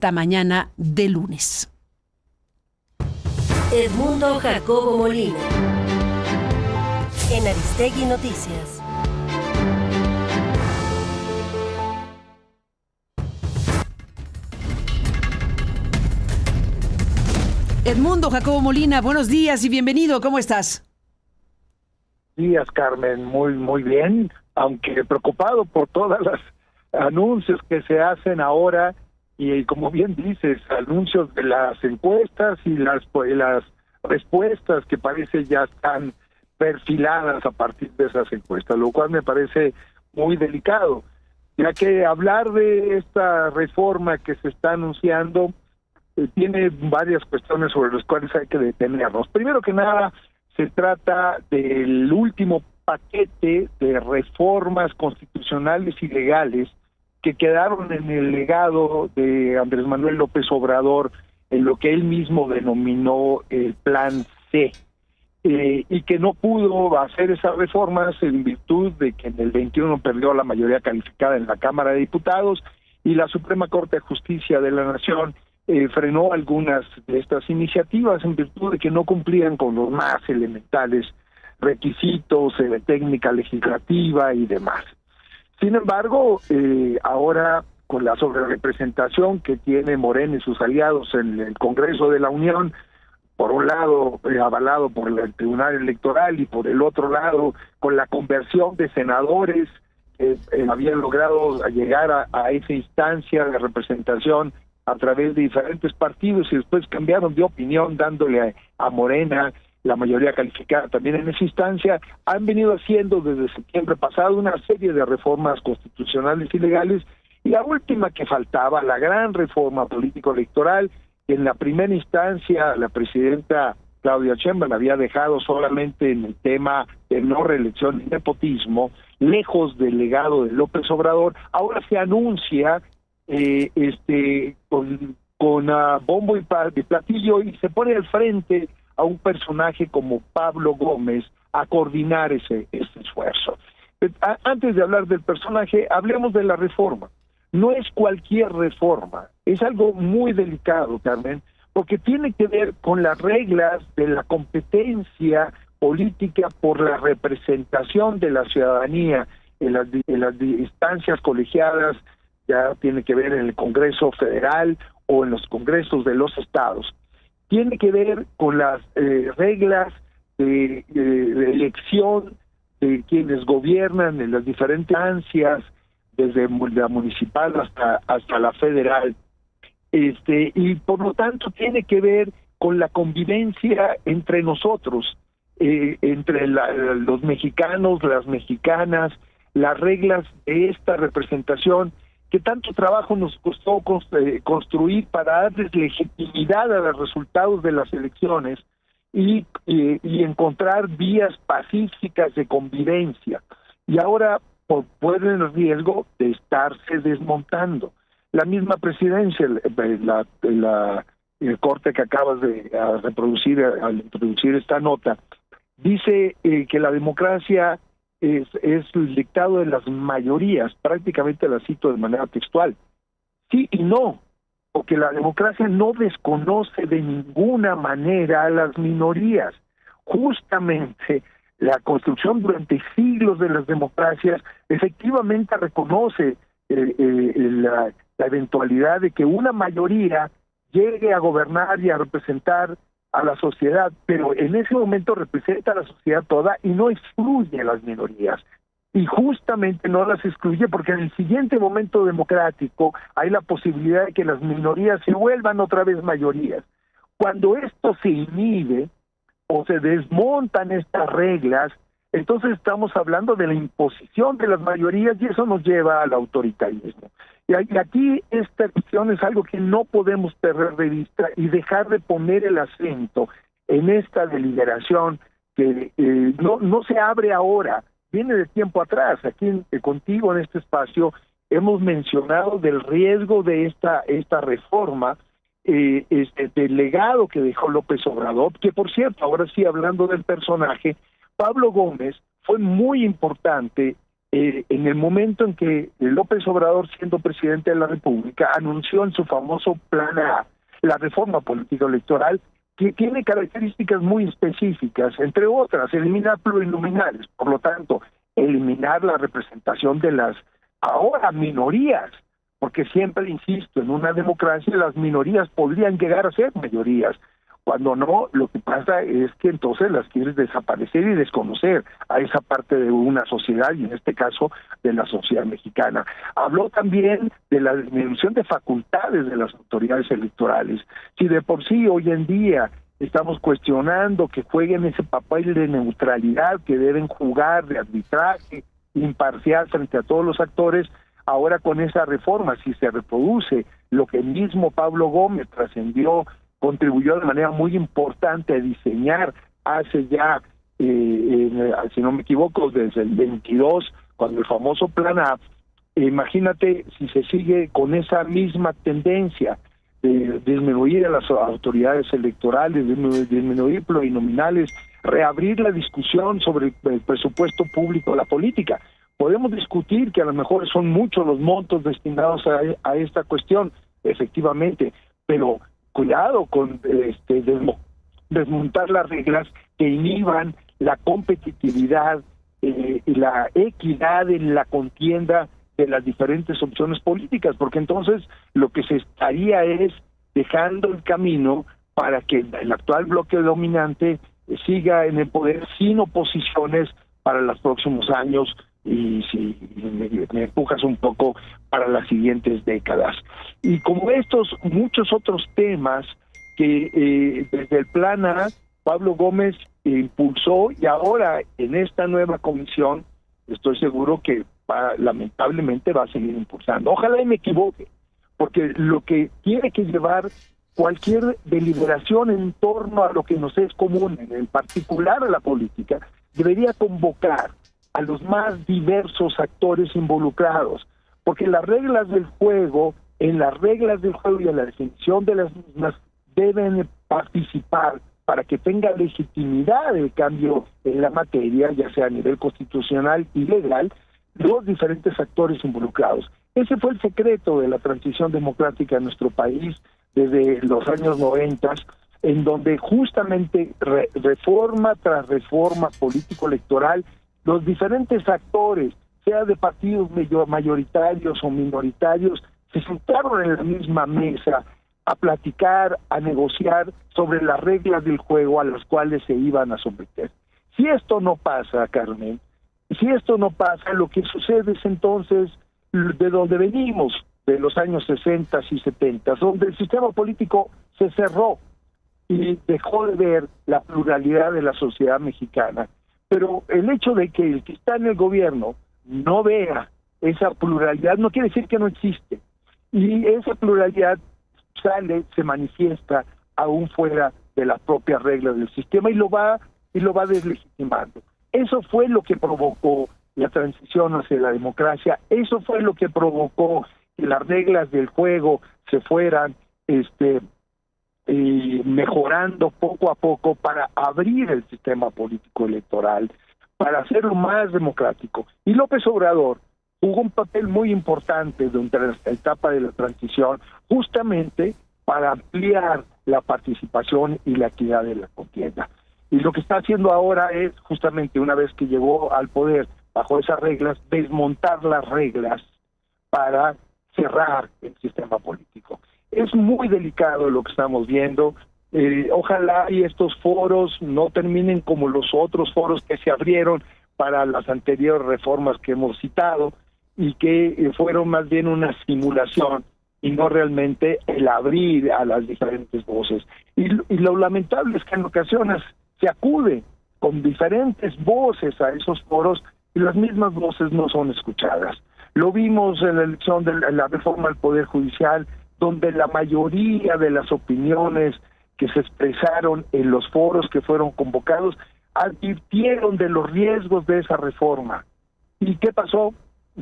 esta mañana de lunes. Edmundo Jacobo Molina, en Aristegui Noticias. Edmundo Jacobo Molina, buenos días y bienvenido, ¿cómo estás? Días, Carmen, muy bien, aunque preocupado por todas las anuncios que se hacen ahora y como bien dices, anuncios de las encuestas y las respuestas que parece ya están perfiladas a partir de esas encuestas, lo cual me parece muy delicado, ya que hablar de esta reforma que se está anunciando tiene varias cuestiones sobre las cuales hay que detenernos. Primero que nada, se trata del último paquete de reformas constitucionales y legales que quedaron en el legado de Andrés Manuel López Obrador en lo que él mismo denominó el Plan C, y que no pudo hacer esas reformas en virtud de que en el 21 perdió la mayoría calificada en la Cámara de Diputados y la Suprema Corte de Justicia de la Nación frenó algunas de estas iniciativas en virtud de que no cumplían con los más elementales requisitos de técnica legislativa y demás. Sin embargo, ahora con la sobrerepresentación que tiene Morena y sus aliados en el Congreso de la Unión, por un lado avalado por el Tribunal Electoral y por el otro lado con la conversión de senadores que habían logrado llegar a esa instancia de representación a través de diferentes partidos y después cambiaron de opinión dándole a Morena la mayoría calificada también en esa instancia, han venido haciendo desde septiembre pasado una serie de reformas constitucionales y legales, y la última que faltaba, la gran reforma político-electoral, que en la primera instancia la presidenta Claudia Sheinbaum había dejado solamente en el tema de no reelección y nepotismo, lejos del legado de López Obrador, ahora se anuncia con bombo y platillo y se pone al frente a un personaje como Pablo Gómez a coordinar este esfuerzo. Antes de hablar del personaje, hablemos de la reforma. No es cualquier reforma, es algo muy delicado, Carmen, porque tiene que ver con las reglas de la competencia política por la representación de la ciudadanía en las instancias colegiadas, ya tiene que ver en el Congreso Federal o en los congresos de los estados. Tiene que ver con las reglas de elección de quienes gobiernan en las diferentes instancias, desde la municipal hasta la federal, y por lo tanto tiene que ver con la convivencia entre nosotros, entre los mexicanos, las mexicanas, las reglas de esta representación que tanto trabajo nos costó construir para darles legitimidad a los resultados de las elecciones y encontrar vías pacíficas de convivencia. Y ahora pueden el riesgo de estarse desmontando. La misma presidencia, el corte que acabas de reproducir al introducir esta nota, dice que la democracia es el dictado de las mayorías, prácticamente la cito de manera textual. Sí y no, porque la democracia no desconoce de ninguna manera a las minorías. Justamente la construcción durante siglos de las democracias efectivamente reconoce la eventualidad de que una mayoría llegue a gobernar y a representar a la sociedad, pero en ese momento representa a la sociedad toda y no excluye a las minorías. Y justamente no las excluye porque en el siguiente momento democrático hay la posibilidad de que las minorías se vuelvan otra vez mayorías. Cuando esto se inhibe o se desmontan estas reglas, entonces estamos hablando de la imposición de las mayorías y eso nos lleva al autoritarismo. Y aquí esta cuestión es algo que no podemos perder de vista y dejar de poner el acento en esta deliberación que no se abre ahora, viene de tiempo atrás. Aquí contigo en este espacio hemos mencionado del riesgo de esta reforma, del legado que dejó López Obrador, que por cierto, ahora sí hablando del personaje, Pablo Gómez fue muy importante en el momento en que López Obrador, siendo presidente de la República, anunció en su famoso plan A la reforma política electoral, que tiene características muy específicas, entre otras, eliminar plurinominales, por lo tanto, eliminar la representación de las ahora minorías, porque siempre insisto, en una democracia las minorías podrían llegar a ser mayorías. Cuando no, lo que pasa es que entonces las quieres desaparecer y desconocer a esa parte de una sociedad, y en este caso de la sociedad mexicana. Habló también de la disminución de facultades de las autoridades electorales. Si de por sí hoy en día estamos cuestionando que jueguen ese papel de neutralidad que deben jugar, de arbitraje imparcial frente a todos los actores, ahora con esa reforma, si se reproduce lo que el mismo Pablo Gómez trascendió, contribuyó de manera muy importante a diseñar hace ya, si no me equivoco, desde el 22, cuando el famoso Plan A, imagínate si se sigue con esa misma tendencia de disminuir a las autoridades electorales, disminuir plurinominales, reabrir la discusión sobre el presupuesto público de la política. Podemos discutir que a lo mejor son muchos los montos destinados a esta cuestión, efectivamente, pero cuidado con desmontar las reglas que inhiban la competitividad y la equidad en la contienda de las diferentes opciones políticas, porque entonces lo que se estaría es dejando el camino para que el actual bloque dominante siga en el poder sin oposiciones para los próximos años, y si me empujas un poco para las siguientes décadas. Y como estos muchos otros temas que desde el Plan A Pablo Gómez impulsó, y ahora en esta nueva comisión estoy seguro que lamentablemente va a seguir impulsando. Ojalá y me equivoque, porque lo que tiene que llevar cualquier deliberación en torno a lo que nos es común, en particular a la política, debería convocar a los más diversos actores involucrados, porque las reglas del juego, en las reglas del juego y en la definición de las mismas, deben participar para que tenga legitimidad el cambio en la materia, ya sea a nivel constitucional y legal, los diferentes actores involucrados. Ese fue el secreto de la transición democrática en nuestro país desde los años 90, en donde justamente reforma tras reforma político-electoral, los diferentes actores, sea de partidos mayoritarios o minoritarios, se sentaron en la misma mesa a platicar, a negociar sobre las reglas del juego a las cuales se iban a someter. Si esto no pasa, Carmen, si esto no pasa, lo que sucede es entonces de donde venimos, de los años 60 y 70, donde el sistema político se cerró y dejó de ver la pluralidad de la sociedad mexicana. Pero el hecho de que el que está en el gobierno no vea esa pluralidad no quiere decir que no existe. Y esa pluralidad se manifiesta aún fuera de las propias reglas del sistema y lo va deslegitimando. Eso fue lo que provocó la transición hacia la democracia, eso fue lo que provocó que las reglas del juego se fueran mejorando poco a poco para abrir el sistema político electoral, para hacerlo más democrático. Y López Obrador jugó un papel muy importante durante la etapa de la transición, justamente para ampliar la participación y la equidad de la contienda. Y lo que está haciendo ahora es, justamente una vez que llegó al poder bajo esas reglas, desmontar las reglas para cerrar el sistema político. Es muy delicado lo que estamos viendo. Ojalá y estos foros no terminen como los otros foros que se abrieron para las anteriores reformas que hemos citado y que fueron más bien una simulación y no realmente el abrir a las diferentes voces. Y lo lamentable es que en ocasiones se acude con diferentes voces a esos foros y las mismas voces no son escuchadas. Lo vimos en la elección de la reforma al Poder Judicial, donde la mayoría de las opiniones que se expresaron en los foros que fueron convocados advirtieron de los riesgos de esa reforma. ¿Y qué pasó?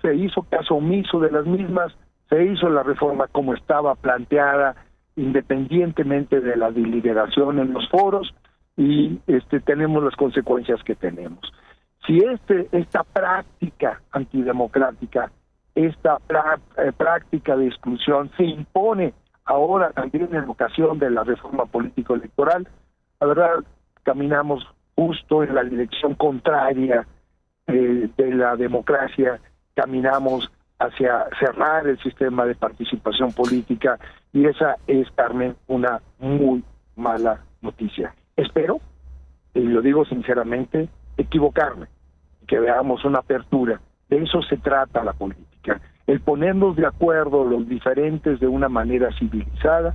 Se hizo caso omiso de las mismas, se hizo la reforma como estaba planteada, independientemente de la deliberación en los foros, y tenemos las consecuencias que tenemos. Si esta práctica antidemocrática, esta práctica de exclusión se impone ahora también en ocasión de la reforma político-electoral, la verdad caminamos justo en la dirección contraria de la democracia, caminamos hacia cerrar el sistema de participación política, y esa es, Carmen, una muy mala noticia. Espero, y lo digo sinceramente, equivocarme, que veamos una apertura. De eso se trata la política, el ponernos de acuerdo los diferentes de una manera civilizada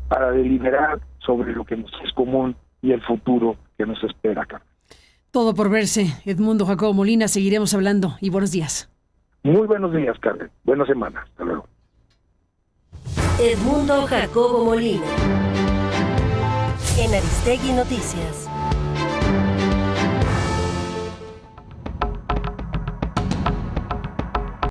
para deliberar sobre lo que nos es común y el futuro que nos espera acá. Todo por verse. Edmundo Jacobo Molina, seguiremos hablando y buenos días. Muy buenos días, Carmen. Buena semana. Hasta luego. Edmundo Jacobo Molina. En Aristegui Noticias.